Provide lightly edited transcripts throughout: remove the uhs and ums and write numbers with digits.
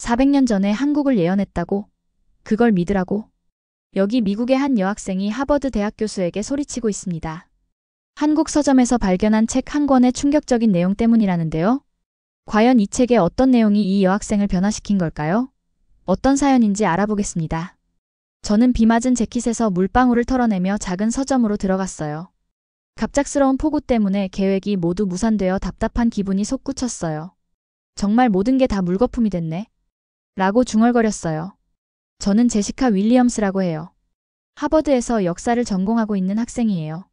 400년 전에 한국을 예언했다고? 그걸 믿으라고? 여기 미국의 한 여학생이 하버드 대학 교수에게 소리치고 있습니다. 한국 서점에서 발견한 책 한 권의 충격적인 내용 때문이라는데요. 과연 이 책의 어떤 내용이 이 여학생을 변화시킨 걸까요? 어떤 사연인지 알아보겠습니다. 저는 비 맞은 재킷에서 물방울을 털어내며 작은 서점으로 들어갔어요. 갑작스러운 폭우 때문에 계획이 모두 무산되어 답답한 기분이 솟구쳤어요. 정말 모든 게 다 물거품이 됐네. 라고 중얼거렸어요. 저는 제시카 윌리엄스라고 해요. 하버드에서 역사를 전공하고 있는 학생이에요.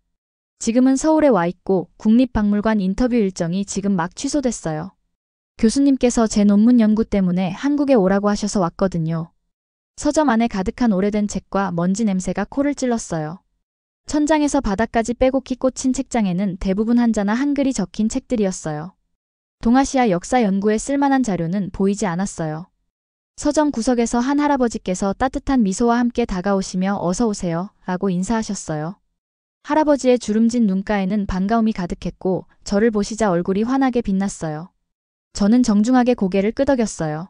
지금은 서울에 와 있고 국립박물관 인터뷰 일정이 지금 막 취소됐어요. 교수님께서 제 논문 연구 때문에 한국에 오라고 하셔서 왔거든요. 서점 안에 가득한 오래된 책과 먼지 냄새가 코를 찔렀어요. 천장에서 바닥까지 빼곡히 꽂힌 책장에는 대부분 한자나 한글이 적힌 책들이었어요. 동아시아 역사 연구에 쓸만한 자료는 보이지 않았어요. 서점 구석에서 한 할아버지께서 따뜻한 미소와 함께 다가오시며 어서 오세요 라고 인사하셨어요. 할아버지의 주름진 눈가에는 반가움이 가득했고 저를 보시자 얼굴이 환하게 빛났어요. 저는 정중하게 고개를 끄덕였어요.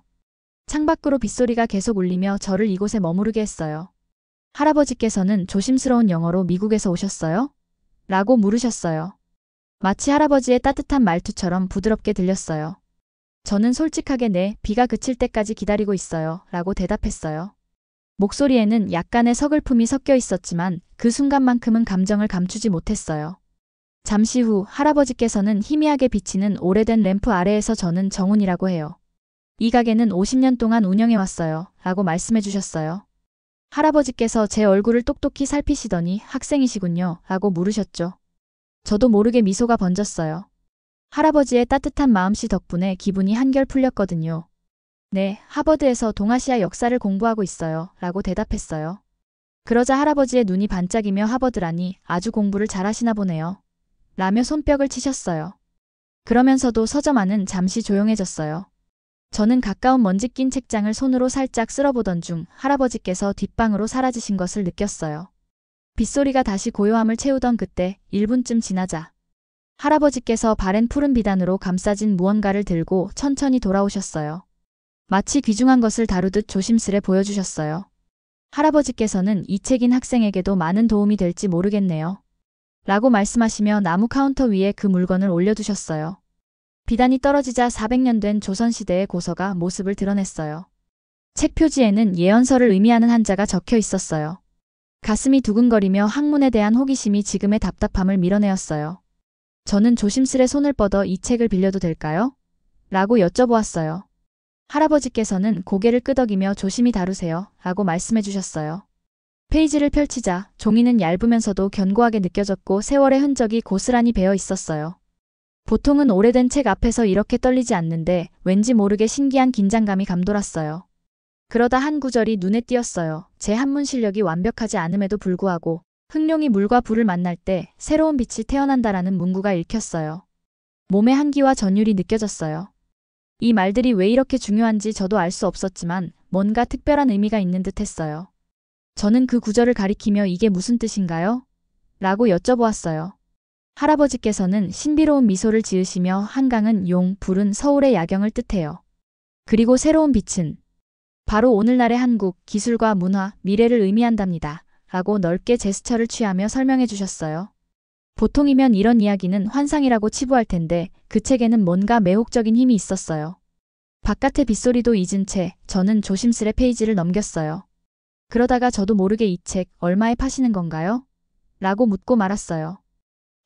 창밖으로 빗소리가 계속 울리며 저를 이곳에 머무르게 했어요. 할아버지께서는 조심스러운 영어로 미국에서 오셨어요? 라고 물으셨어요. 마치 할아버지의 따뜻한 말투처럼 부드럽게 들렸어요. 저는 솔직하게 네, 비가 그칠 때까지 기다리고 있어요. 라고 대답했어요. 목소리에는 약간의 서글픔이 섞여 있었지만 그 순간만큼은 감정을 감추지 못했어요. 잠시 후 할아버지께서는 희미하게 비치는 오래된 램프 아래에서 저는 정훈이라고 해요. 이 가게는 50년 동안 운영해왔어요. 라고 말씀해 주셨어요. 할아버지께서 제 얼굴을 똑똑히 살피시더니 학생이시군요. 라고 물으셨죠. 저도 모르게 미소가 번졌어요. 할아버지의 따뜻한 마음씨 덕분에 기분이 한결 풀렸거든요. 네, 하버드에서 동아시아 역사를 공부하고 있어요. 라고 대답했어요. 그러자 할아버지의 눈이 반짝이며 하버드라니 아주 공부를 잘하시나 보네요. 라며 손뼉을 치셨어요. 그러면서도 서점 안은 잠시 조용해졌어요. 저는 가까운 먼지 낀 책장을 손으로 살짝 쓸어보던 중 할아버지께서 뒷방으로 사라지신 것을 느꼈어요. 빗소리가 다시 고요함을 채우던 그때 1분쯤 지나자 할아버지께서 바랜 푸른 비단으로 감싸진 무언가를 들고 천천히 돌아오셨어요. 마치 귀중한 것을 다루듯 조심스레 보여주셨어요. 할아버지께서는 이 책인 학생에게도 많은 도움이 될지 모르겠네요. 라고 말씀하시며 나무 카운터 위에 그 물건을 올려두셨어요. 비단이 떨어지자 400년 된 조선시대의 고서가 모습을 드러냈어요. 책 표지에는 예언서를 의미하는 한자가 적혀 있었어요. 가슴이 두근거리며 학문에 대한 호기심이 지금의 답답함을 밀어내었어요. 저는 조심스레 손을 뻗어 이 책을 빌려도 될까요? 라고 여쭤보았어요. 할아버지께서는 고개를 끄덕이며 조심히 다루세요. 라고 말씀해 주셨어요. 페이지를 펼치자 종이는 얇으면서도 견고하게 느껴졌고 세월의 흔적이 고스란히 배어 있었어요. 보통은 오래된 책 앞에서 이렇게 떨리지 않는데 왠지 모르게 신기한 긴장감이 감돌았어요. 그러다 한 구절이 눈에 띄었어요. 제 한문 실력이 완벽하지 않음에도 불구하고 흑룡이 물과 불을 만날 때 새로운 빛이 태어난다라는 문구가 읽혔어요. 몸의 한기와 전율이 느껴졌어요. 이 말들이 왜 이렇게 중요한지 저도 알 수 없었지만 뭔가 특별한 의미가 있는 듯 했어요. 저는 그 구절을 가리키며 이게 무슨 뜻인가요? 라고 여쭤보았어요. 할아버지께서는 신비로운 미소를 지으시며 한강은 용, 불은 서울의 야경을 뜻해요. 그리고 새로운 빛은 바로 오늘날의 한국, 기술과 문화, 미래를 의미한답니다. 라고 넓게 제스처를 취하며 설명해 주셨어요. 보통이면 이런 이야기는 환상이라고 치부할 텐데 그 책에는 뭔가 매혹적인 힘이 있었어요. 바깥의 빗소리도 잊은 채 저는 조심스레 페이지를 넘겼어요. 그러다가 저도 모르게 이 책 얼마에 파시는 건가요? 라고 묻고 말았어요.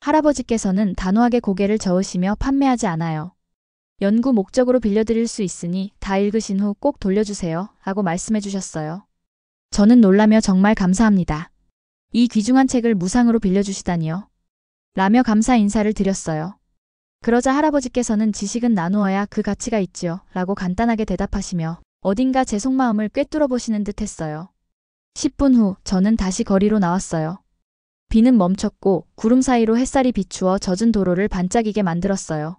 할아버지께서는 단호하게 고개를 저으시며 판매하지 않아요. 연구 목적으로 빌려드릴 수 있으니 다 읽으신 후 꼭 돌려주세요. 라고 말씀해 주셨어요. 저는 놀라며 정말 감사합니다. 이 귀중한 책을 무상으로 빌려주시다니요. 라며 감사 인사를 드렸어요. 그러자 할아버지께서는 지식은 나누어야 그 가치가 있지요. 라고 간단하게 대답하시며 어딘가 제 속마음을 꿰뚫어 보시는 듯 했어요. 10분 후 저는 다시 거리로 나왔어요. 비는 멈췄고 구름 사이로 햇살이 비추어 젖은 도로를 반짝이게 만들었어요.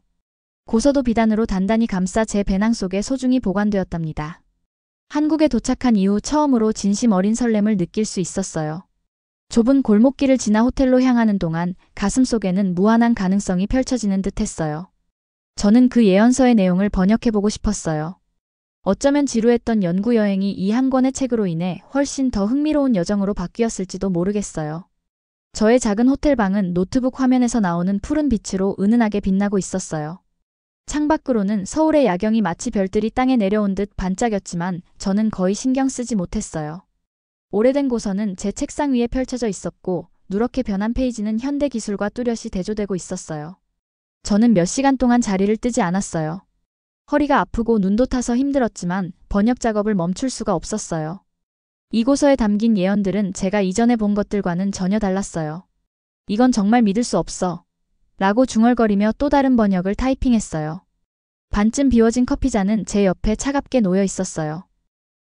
고서도 비단으로 단단히 감싸 제 배낭 속에 소중히 보관되었답니다. 한국에 도착한 이후 처음으로 진심 어린 설렘을 느낄 수 있었어요. 좁은 골목길을 지나 호텔로 향하는 동안 가슴속에는 무한한 가능성이 펼쳐지는 듯 했어요. 저는 그 예언서의 내용을 번역해보고 싶었어요. 어쩌면 지루했던 연구 여행이 이 한 권의 책으로 인해 훨씬 더 흥미로운 여정으로 바뀌었을지도 모르겠어요. 저의 작은 호텔방은 노트북 화면에서 나오는 푸른 빛으로 은은하게 빛나고 있었어요. 창밖으로는 서울의 야경이 마치 별들이 땅에 내려온 듯 반짝였지만 저는 거의 신경 쓰지 못했어요. 오래된 고서는 제 책상 위에 펼쳐져 있었고 누렇게 변한 페이지는 현대 기술과 뚜렷이 대조되고 있었어요. 저는 몇 시간 동안 자리를 뜨지 않았어요. 허리가 아프고 눈도 타서 힘들었지만 번역 작업을 멈출 수가 없었어요. 이 고서에 담긴 예언들은 제가 이전에 본 것들과는 전혀 달랐어요. 이건 정말 믿을 수 없어. 라고 중얼거리며 또 다른 번역을 타이핑했어요. 반쯤 비워진 커피잔은 제 옆에 차갑게 놓여 있었어요.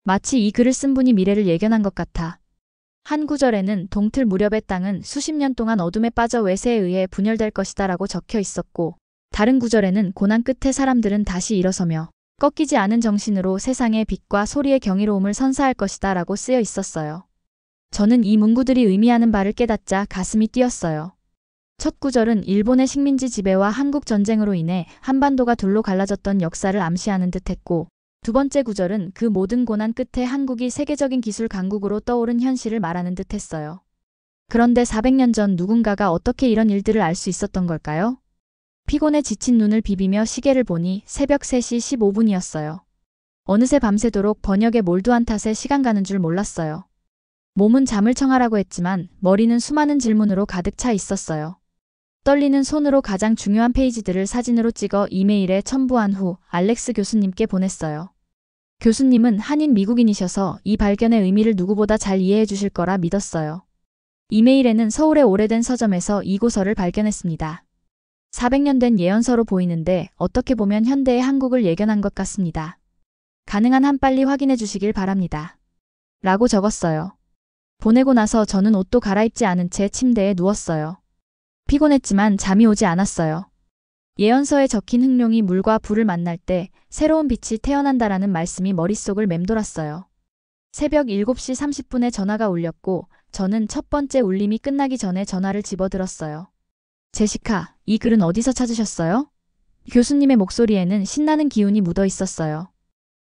마치 이 글을 쓴 분이 미래를 예견한 것 같아. 한 구절에는 동틀 무렵의 땅은 수십 년 동안 어둠에 빠져 외세에 의해 분열될 것이다 라고 적혀 있었고, 다른 구절에는 고난 끝에 사람들은 다시 일어서며 꺾이지 않은 정신으로 세상의 빛과 소리의 경이로움을 선사할 것이다 라고 쓰여 있었어요. 저는 이 문구들이 의미하는 바를 깨닫자 가슴이 뛰었어요. 첫 구절은 일본의 식민지 지배와 한국 전쟁으로 인해 한반도가 둘로 갈라졌던 역사를 암시하는 듯했고, 두 번째 구절은 그 모든 고난 끝에 한국이 세계적인 기술 강국으로 떠오른 현실을 말하는 듯했어요. 그런데 400년 전 누군가가 어떻게 이런 일들을 알 수 있었던 걸까요? 피곤에 지친 눈을 비비며 시계를 보니 새벽 3시 15분이었어요. 어느새 밤새도록 번역에 몰두한 탓에 시간 가는 줄 몰랐어요. 몸은 잠을 청하라고 했지만 머리는 수많은 질문으로 가득 차 있었어요. 떨리는 손으로 가장 중요한 페이지들을 사진으로 찍어 이메일에 첨부한 후 알렉스 교수님께 보냈어요. 교수님은 한인 미국인이셔서 이 발견의 의미를 누구보다 잘 이해해 주실 거라 믿었어요. 이메일에는 서울의 오래된 서점에서 이 고서를 발견했습니다. 400년 된 예언서로 보이는데 어떻게 보면 현대의 한국을 예견한 것 같습니다. 가능한 한 빨리 확인해 주시길 바랍니다. 라고 적었어요. 보내고 나서 저는 옷도 갈아입지 않은 채 침대에 누웠어요. 피곤했지만 잠이 오지 않았어요. 예언서에 적힌 흑룡이 물과 불을 만날 때 새로운 빛이 태어난다라는 말씀이 머릿속을 맴돌았어요. 새벽 7시 30분에 전화가 울렸고 저는 첫 번째 울림이 끝나기 전에 전화를 집어들었어요. 제시카, 이 글은 어디서 찾으셨어요? 교수님의 목소리에는 신나는 기운이 묻어 있었어요.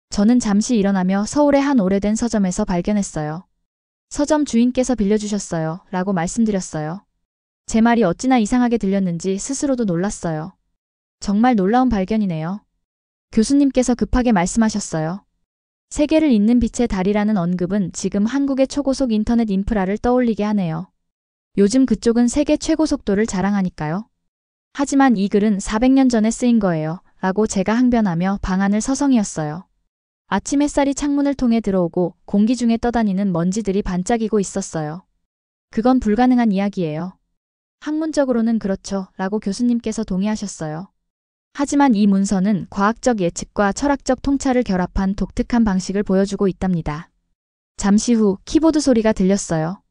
저는 잠시 일어나며 서울의 한 오래된 서점에서 발견했어요. 서점 주인께서 빌려주셨어요. 라고 말씀드렸어요. 제 말이 어찌나 이상하게 들렸는지 스스로도 놀랐어요. 정말 놀라운 발견이네요. 교수님께서 급하게 말씀하셨어요. 세계를 잇는 빛의 달이라는 언급은 지금 한국의 초고속 인터넷 인프라를 떠올리게 하네요. 요즘 그쪽은 세계 최고 속도를 자랑하니까요. 하지만 이 글은 400년 전에 쓰인 거예요. 라고 제가 항변하며 방안을 서성이었어요. 아침 햇살이 창문을 통해 들어오고 공기 중에 떠다니는 먼지들이 반짝이고 있었어요. 그건 불가능한 이야기예요. 학문적으로는 그렇죠. 라고 교수님께서 동의하셨어요. 하지만 이 문서는 과학적 예측과 철학적 통찰을 결합한 독특한 방식을 보여주고 있답니다. 잠시 후 키보드 소리가 들렸어요.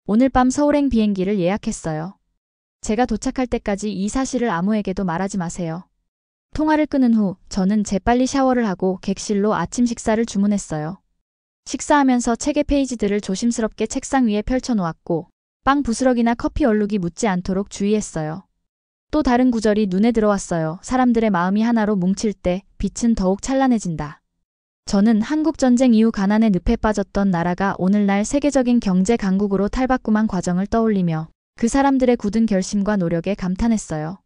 오늘 밤 서울행 비행기를 예약했어요. 제가 도착할 때까지 이 사실을 아무에게도 말하지 마세요. 통화를 끊은 후 저는 재빨리 샤워를 하고 객실로 아침 식사를 주문했어요. 식사하면서 책의 페이지들을 조심스럽게 책상 위에 펼쳐놓았고 빵 부스러기나 커피 얼룩이 묻지 않도록 주의했어요. 또 다른 구절이 눈에 들어왔어요. 사람들의 마음이 하나로 뭉칠 때 빛은 더욱 찬란해진다. 저는 한국전쟁 이후 가난의 늪에 빠졌던 나라가 오늘날 세계적인 경제 강국으로 탈바꿈한 과정을 떠올리며 그 사람들의 굳은 결심과 노력에 감탄했어요.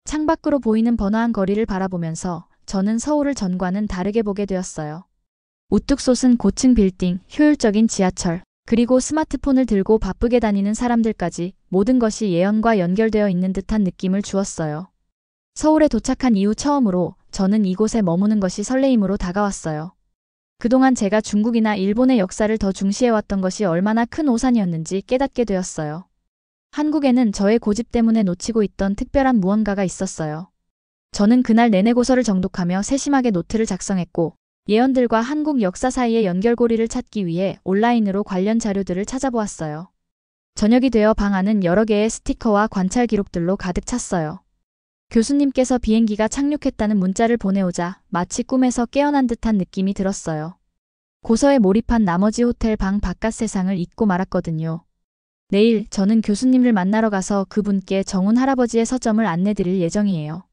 창밖으로 보이는 번화한 거리를 바라보면서 저는 서울을 전과는 다르게 보게 되었어요. 우뚝 솟은 고층 빌딩, 효율적인 지하철, 그리고 스마트폰을 들고 바쁘게 다니는 사람들까지 모든 것이 예언과 연결되어 있는 듯한 느낌을 주었어요. 서울에 도착한 이후 처음으로 저는 이곳에 머무는 것이 설레임으로 다가왔어요. 그동안 제가 중국이나 일본의 역사를 더 중시해왔던 것이 얼마나 큰 오산이었는지 깨닫게 되었어요. 한국에는 저의 고집 때문에 놓치고 있던 특별한 무언가가 있었어요. 저는 그날 내내 고서를 정독하며 세심하게 노트를 작성했고 예언들과 한국 역사 사이의 연결고리를 찾기 위해 온라인으로 관련 자료들을 찾아보았어요. 저녁이 되어 방 안은 여러 개의 스티커와 관찰 기록들로 가득 찼어요. 교수님께서 비행기가 착륙했다는 문자를 보내오자 마치 꿈에서 깨어난 듯한 느낌이 들었어요. 고서에 몰입한 나머지 호텔 방 바깥 세상을 잊고 말았거든요. 내일 저는 교수님을 만나러 가서 그분께 정훈 할아버지의 서점을 안내드릴 예정이에요.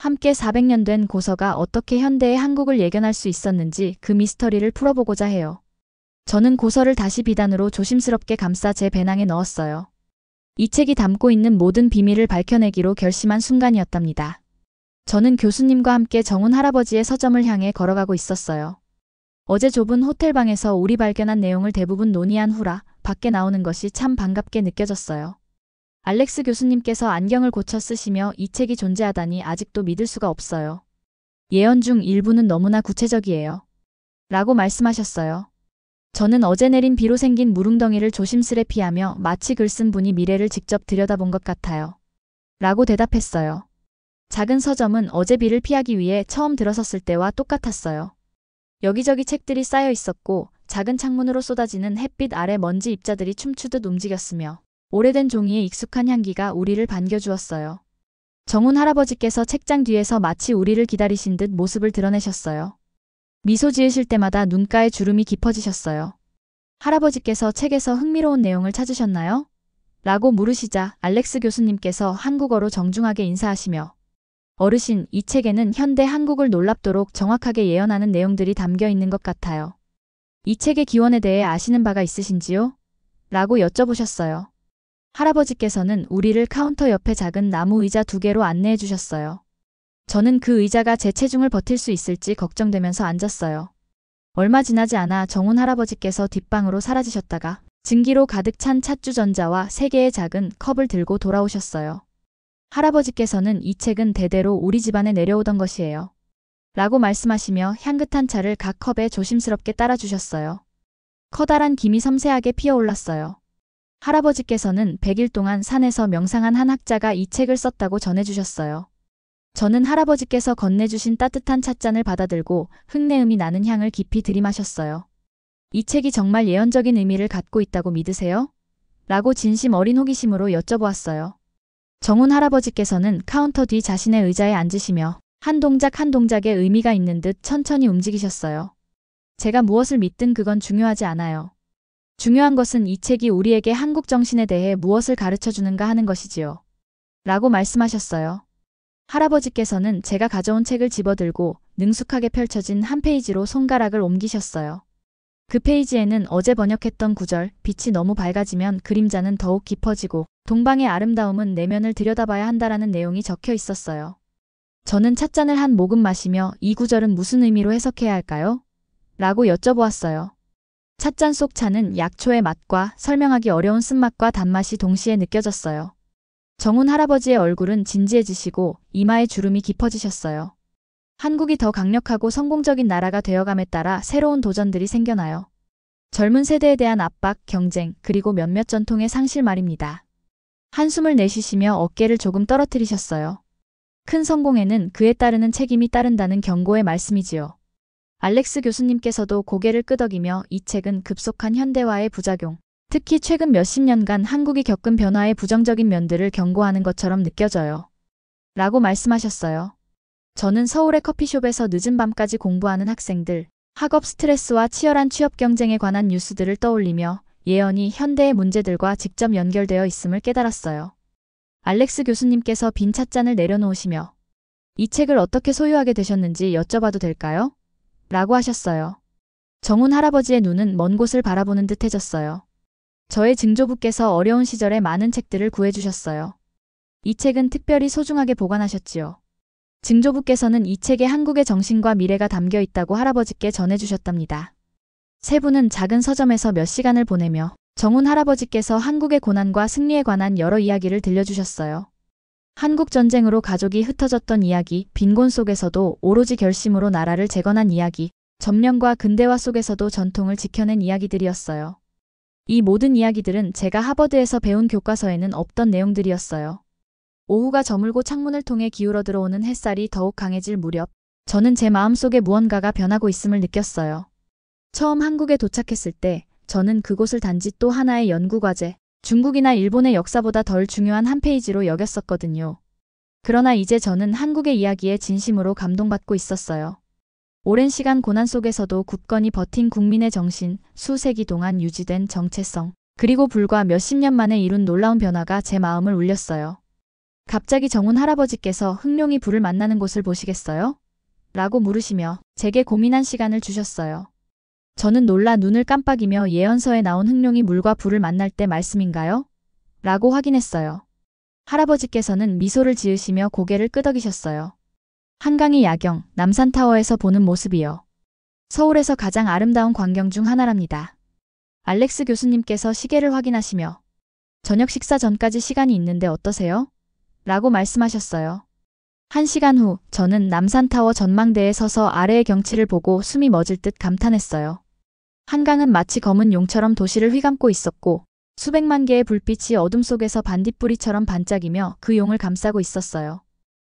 함께 400년 된 고서가 어떻게 현대의 한국을 예견할 수 있었는지 그 미스터리를 풀어보고자 해요. 저는 고서를 다시 비단으로 조심스럽게 감싸 제 배낭에 넣었어요. 이 책이 담고 있는 모든 비밀을 밝혀내기로 결심한 순간이었답니다. 저는 교수님과 함께 정훈 할아버지의 서점을 향해 걸어가고 있었어요. 어제 좁은 호텔방에서 우리 발견한 내용을 대부분 논의한 후라 밖에 나오는 것이 참 반갑게 느껴졌어요. 알렉스 교수님께서 안경을 고쳐 쓰시며 이 책이 존재하다니 아직도 믿을 수가 없어요. 예언 중 일부는 너무나 구체적이에요. 라고 말씀하셨어요. 저는 어제 내린 비로 생긴 물웅덩이를 조심스레 피하며 마치 글 쓴 분이 미래를 직접 들여다본 것 같아요. 라고 대답했어요. 작은 서점은 어제 비를 피하기 위해 처음 들어섰을 때와 똑같았어요. 여기저기 책들이 쌓여 있었고 작은 창문으로 쏟아지는 햇빛 아래 먼지 입자들이 춤추듯 움직였으며 오래된 종이의 익숙한 향기가 우리를 반겨주었어요. 정훈 할아버지께서 책장 뒤에서 마치 우리를 기다리신 듯 모습을 드러내셨어요. 미소 지으실 때마다 눈가에 주름이 깊어지셨어요. 할아버지께서 책에서 흥미로운 내용을 찾으셨나요? 라고 물으시자 알렉스 교수님께서 한국어로 정중하게 인사하시며 어르신, 이 책에는 현대 한국을 놀랍도록 정확하게 예언하는 내용들이 담겨 있는 것 같아요. 이 책의 기원에 대해 아시는 바가 있으신지요? 라고 여쭤보셨어요. 할아버지께서는 우리를 카운터 옆에 작은 나무 의자 2개로 안내해 주셨어요. 저는 그 의자가 제 체중을 버틸 수 있을지 걱정되면서 앉았어요. 얼마 지나지 않아 정훈 할아버지께서 뒷방으로 사라지셨다가 증기로 가득 찬 찻주전자와 3개의 작은 컵을 들고 돌아오셨어요. 할아버지께서는 이 책은 대대로 우리 집안에 내려오던 것이에요. 라고 말씀하시며 향긋한 차를 각 컵에 조심스럽게 따라주셨어요. 커다란 김이 섬세하게 피어올랐어요. 할아버지께서는 100일 동안 산에서 명상한 한 학자가 이 책을 썼다고 전해주셨어요. 저는 할아버지께서 건네주신 따뜻한 찻잔을 받아들고 흙내음이 나는 향을 깊이 들이마셨어요. 이 책이 정말 예언적인 의미를 갖고 있다고 믿으세요? 라고 진심 어린 호기심으로 여쭤보았어요. 정훈 할아버지께서는 카운터 뒤 자신의 의자에 앉으시며 한 동작 한 동작에 의미가 있는 듯 천천히 움직이셨어요. 제가 무엇을 믿든 그건 중요하지 않아요. 중요한 것은 이 책이 우리에게 한국 정신에 대해 무엇을 가르쳐주는가 하는 것이지요. 라고 말씀하셨어요. 할아버지께서는 제가 가져온 책을 집어들고 능숙하게 펼쳐진 한 페이지로 손가락을 옮기셨어요. 그 페이지에는 어제 번역했던 구절, 빛이 너무 밝아지면 그림자는 더욱 깊어지고 동방의 아름다움은 내면을 들여다봐야 한다라는 내용이 적혀 있었어요. 저는 찻잔을 한 모금 마시며 이 구절은 무슨 의미로 해석해야 할까요? 라고 여쭤보았어요. 찻잔 속 차는 약초의 맛과 설명하기 어려운 쓴맛과 단맛이 동시에 느껴졌어요. 정훈 할아버지의 얼굴은 진지해지시고 이마에 주름이 깊어지셨어요. 한국이 더 강력하고 성공적인 나라가 되어감에 따라 새로운 도전들이 생겨나요. 젊은 세대에 대한 압박, 경쟁, 그리고 몇몇 전통의 상실 말입니다. 한숨을 내쉬시며 어깨를 조금 떨어뜨리셨어요. 큰 성공에는 그에 따르는 책임이 따른다는 경고의 말씀이지요. 알렉스 교수님께서도 고개를 끄덕이며 이 책은 급속한 현대화의 부작용, 특히 최근 몇십 년간 한국이 겪은 변화의 부정적인 면들을 경고하는 것처럼 느껴져요. 라고 말씀하셨어요. 저는 서울의 커피숍에서 늦은 밤까지 공부하는 학생들, 학업 스트레스와 치열한 취업 경쟁에 관한 뉴스들을 떠올리며 예언이 현대의 문제들과 직접 연결되어 있음을 깨달았어요. 알렉스 교수님께서 빈 찻잔을 내려놓으시며 이 책을 어떻게 소유하게 되셨는지 여쭤봐도 될까요? 라고 하셨어요. 정훈 할아버지의 눈은 먼 곳을 바라보는 듯해졌어요. 저의 증조부께서 어려운 시절에 많은 책들을 구해주셨어요. 이 책은 특별히 소중하게 보관하셨지요. 증조부께서는 이 책에 한국의 정신과 미래가 담겨 있다고 할아버지께 전해주셨답니다. 세 분은 작은 서점에서 몇 시간을 보내며 정훈 할아버지께서 한국의 고난과 승리에 관한 여러 이야기를 들려주셨어요. 한국 전쟁으로 가족이 흩어졌던 이야기, 빈곤 속에서도 오로지 결심으로 나라를 재건한 이야기, 점령과 근대화 속에서도 전통을 지켜낸 이야기들이었어요. 이 모든 이야기들은 제가 하버드에서 배운 교과서에는 없던 내용들이었어요. 오후가 저물고 창문을 통해 기울어 들어오는 햇살이 더욱 강해질 무렵, 저는 제 마음속에 무언가가 변하고 있음을 느꼈어요. 처음 한국에 도착했을 때, 저는 그곳을 단지 또 하나의 연구과제, 중국이나 일본의 역사보다 덜 중요한 한 페이지로 여겼었거든요. 그러나 이제 저는 한국의 이야기에 진심으로 감동받고 있었어요. 오랜 시간 고난 속에서도 굳건히 버틴 국민의 정신, 수세기 동안 유지된 정체성, 그리고 불과 몇십 년 만에 이룬 놀라운 변화가 제 마음을 울렸어요. 갑자기 정훈 할아버지께서 흑룡이 불을 만나는 곳을 보시겠어요? 라고 물으시며 제게 고민한 시간을 주셨어요. 저는 놀라 눈을 깜빡이며 예언서에 나온 흑룡이 물과 불을 만날 때 말씀인가요? 라고 확인했어요. 할아버지께서는 미소를 지으시며 고개를 끄덕이셨어요. 한강의 야경, 남산타워에서 보는 모습이요. 서울에서 가장 아름다운 광경 중 하나랍니다. 알렉스 교수님께서 시계를 확인하시며 저녁 식사 전까지 시간이 있는데 어떠세요? 라고 말씀하셨어요. 1시간 후 저는 남산타워 전망대에 서서 아래의 경치를 보고 숨이 멎을 듯 감탄했어요. 한강은 마치 검은 용처럼 도시를 휘감고 있었고 수백만 개의 불빛이 어둠 속에서 반딧불이처럼 반짝이며 그 용을 감싸고 있었어요.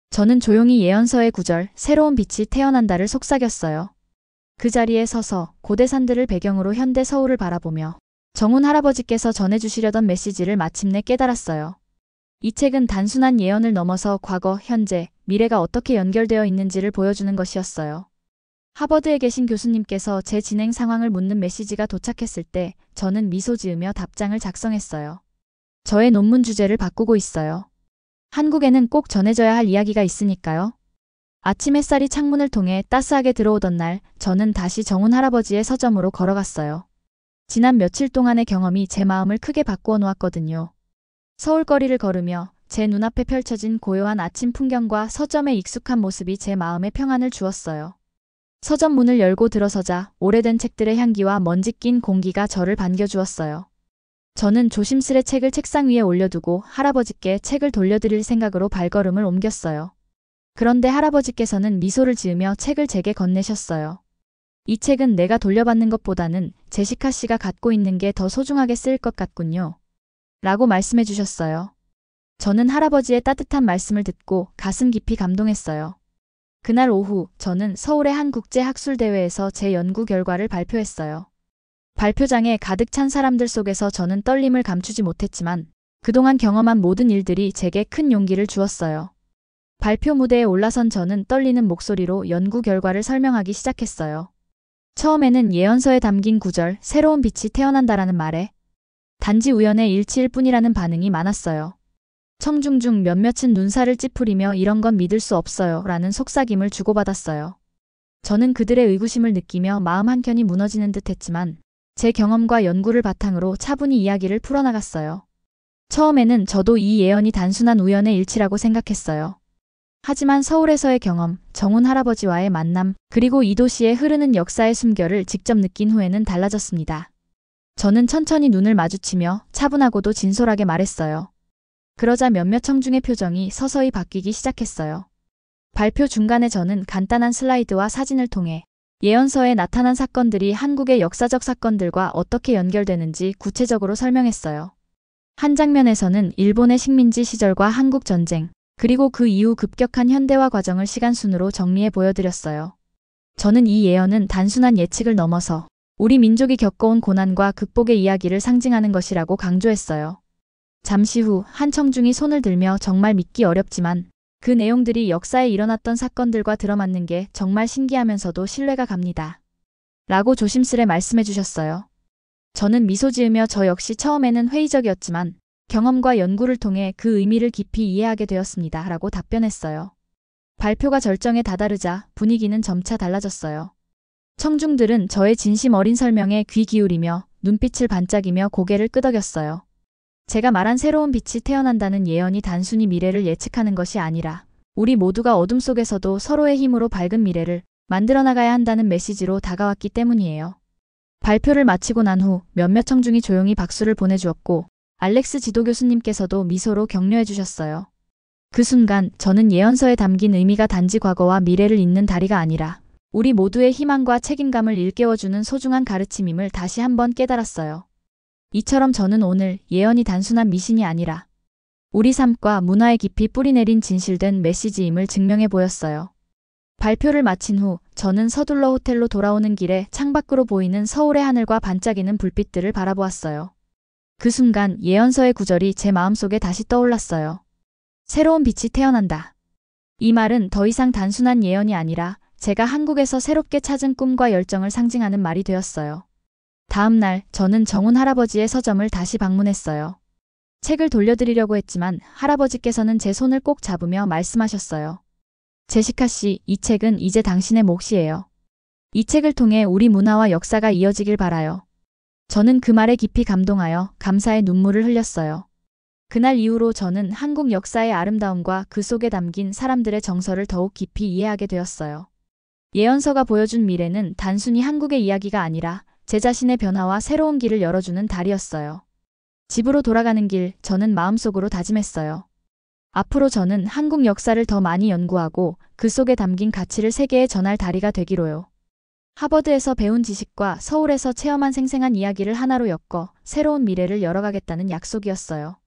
저는 조용히 예언서의 구절 새로운 빛이 태어난다를 속삭였어요. 그 자리에 서서 고대 산들을 배경으로 현대 서울을 바라보며 정훈 할아버지께서 전해주시려던 메시지를 마침내 깨달았어요. 이 책은 단순한 예언을 넘어서 과거, 현재, 미래가 어떻게 연결되어 있는지를 보여주는 것이었어요. 하버드에 계신 교수님께서 제 진행 상황을 묻는 메시지가 도착했을 때 저는 미소 지으며 답장을 작성했어요. 저의 논문 주제를 바꾸고 있어요. 한국에는 꼭 전해져야 할 이야기가 있으니까요. 아침 햇살이 창문을 통해 따스하게 들어오던 날 저는 다시 정훈 할아버지의 서점으로 걸어갔어요. 지난 며칠 동안의 경험이 제 마음을 크게 바꾸어 놓았거든요. 서울거리를 걸으며 제 눈앞에 펼쳐진 고요한 아침 풍경과 서점의 익숙한 모습이 제 마음에 평안을 주었어요. 서점 문을 열고 들어서자 오래된 책들의 향기와 먼지 낀 공기가 저를 반겨주었어요. 저는 조심스레 책을 책상 위에 올려두고 할아버지께 책을 돌려드릴 생각으로 발걸음을 옮겼어요. 그런데 할아버지께서는 미소를 지으며 책을 제게 건네셨어요. 이 책은 내가 돌려받는 것보다는 제시카 씨가 갖고 있는 게 더 소중하게 쓰일 것 같군요. 라고 말씀해 주셨어요. 저는 할아버지의 따뜻한 말씀을 듣고 가슴 깊이 감동했어요. 그날 오후 저는 서울의 한 국제학술대회에서 제 연구 결과를 발표했어요. 발표장에 가득 찬 사람들 속에서 저는 떨림을 감추지 못했지만 그동안 경험한 모든 일들이 제게 큰 용기를 주었어요. 발표 무대에 올라선 저는 떨리는 목소리로 연구 결과를 설명하기 시작했어요. 처음에는 예언서에 담긴 구절 새로운 빛이 태어난다라는 말에 단지 우연의 일치일 뿐이라는 반응이 많았어요. 청중 중 몇몇은 눈살을 찌푸리며 이런 건 믿을 수 없어요 라는 속삭임을 주고받았어요. 저는 그들의 의구심을 느끼며 마음 한켠이 무너지는 듯 했지만 제 경험과 연구를 바탕으로 차분히 이야기를 풀어나갔어요. 처음에는 저도 이 예언이 단순한 우연의 일치라고 생각했어요. 하지만 서울에서의 경험, 정훈 할아버지와의 만남, 그리고 이 도시에 흐르는 역사의 숨결을 직접 느낀 후에는 달라졌습니다. 저는 천천히 눈을 마주치며 차분하고도 진솔하게 말했어요. 그러자 몇몇 청중의 표정이 서서히 바뀌기 시작했어요. 발표 중간에 저는 간단한 슬라이드와 사진을 통해 예언서에 나타난 사건들이 한국의 역사적 사건들과 어떻게 연결되는지 구체적으로 설명했어요. 한 장면에서는 일본의 식민지 시절과 한국 전쟁, 그리고 그 이후 급격한 현대화 과정을 시간순으로 정리해 보여드렸어요. 저는 이 예언은 단순한 예측을 넘어서 우리 민족이 겪어온 고난과 극복의 이야기를 상징하는 것이라고 강조했어요. 잠시 후 한 청중이 손을 들며 정말 믿기 어렵지만 그 내용들이 역사에 일어났던 사건들과 들어맞는 게 정말 신기하면서도 신뢰가 갑니다. 라고 조심스레 말씀해 주셨어요. 저는 미소 지으며 저 역시 처음에는 회의적이었지만 경험과 연구를 통해 그 의미를 깊이 이해하게 되었습니다. 라고 답변했어요. 발표가 절정에 다다르자 분위기는 점차 달라졌어요. 청중들은 저의 진심 어린 설명에 귀 기울이며 눈빛을 반짝이며 고개를 끄덕였어요. 제가 말한 새로운 빛이 태어난다는 예언이 단순히 미래를 예측하는 것이 아니라 우리 모두가 어둠 속에서도 서로의 힘으로 밝은 미래를 만들어 나가야 한다는 메시지로 다가왔기 때문이에요. 발표를 마치고 난 후 몇몇 청중이 조용히 박수를 보내주었고 알렉스 지도 교수님께서도 미소로 격려해 주셨어요. 그 순간 저는 예언서에 담긴 의미가 단지 과거와 미래를 잇는 다리가 아니라 우리 모두의 희망과 책임감을 일깨워주는 소중한 가르침임을 다시 한번 깨달았어요. 이처럼 저는 오늘 예언이 단순한 미신이 아니라 우리 삶과 문화에 깊이 뿌리내린 진실된 메시지임을 증명해 보였어요. 발표를 마친 후 저는 서둘러 호텔로 돌아오는 길에 창밖으로 보이는 서울의 하늘과 반짝이는 불빛들을 바라보았어요. 그 순간 예언서의 구절이 제 마음속에 다시 떠올랐어요. 새로운 빛이 태어난다. 이 말은 더 이상 단순한 예언이 아니라 제가 한국에서 새롭게 찾은 꿈과 열정을 상징하는 말이 되었어요. 다음 날 저는 정훈 할아버지의 서점을 다시 방문했어요. 책을 돌려드리려고 했지만 할아버지께서는 제 손을 꼭 잡으며 말씀하셨어요. 제시카 씨, 이 책은 이제 당신의 몫이에요. 이 책을 통해 우리 문화와 역사가 이어지길 바라요. 저는 그 말에 깊이 감동하여 감사의 눈물을 흘렸어요. 그날 이후로 저는 한국 역사의 아름다움과 그 속에 담긴 사람들의 정서를 더욱 깊이 이해하게 되었어요. 예언서가 보여준 미래는 단순히 한국의 이야기가 아니라 제 자신의 변화와 새로운 길을 열어주는 달이었어요. 집으로 돌아가는 길, 저는 마음속으로 다짐했어요. 앞으로 저는 한국 역사를 더 많이 연구하고 그 속에 담긴 가치를 세계에 전할 다리가 되기로요. 하버드에서 배운 지식과 서울에서 체험한 생생한 이야기를 하나로 엮어 새로운 미래를 열어가겠다는 약속이었어요.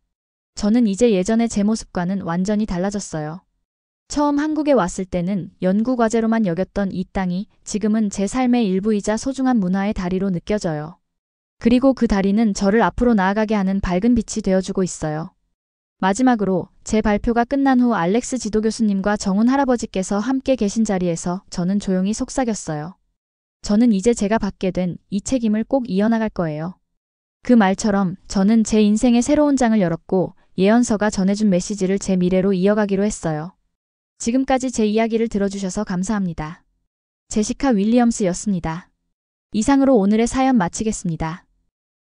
저는 이제 예전의 제 모습과는 완전히 달라졌어요. 처음 한국에 왔을 때는 연구 과제로만 여겼던 이 땅이 지금은 제 삶의 일부이자 소중한 문화의 다리로 느껴져요. 그리고 그 다리는 저를 앞으로 나아가게 하는 밝은 빛이 되어주고 있어요. 마지막으로 제 발표가 끝난 후 알렉스 지도교수님과 정훈 할아버지께서 함께 계신 자리에서 저는 조용히 속삭였어요. 저는 이제 제가 받게 된 이 책임을 꼭 이어나갈 거예요. 그 말처럼 저는 제 인생의 새로운 장을 열었고 예언서가 전해준 메시지를 제 미래로 이어가기로 했어요. 지금까지 제 이야기를 들어주셔서 감사합니다. 제시카 윌리엄스였습니다. 이상으로 오늘의 사연 마치겠습니다.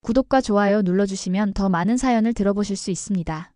구독과 좋아요 눌러주시면 더 많은 사연을 들어보실 수 있습니다.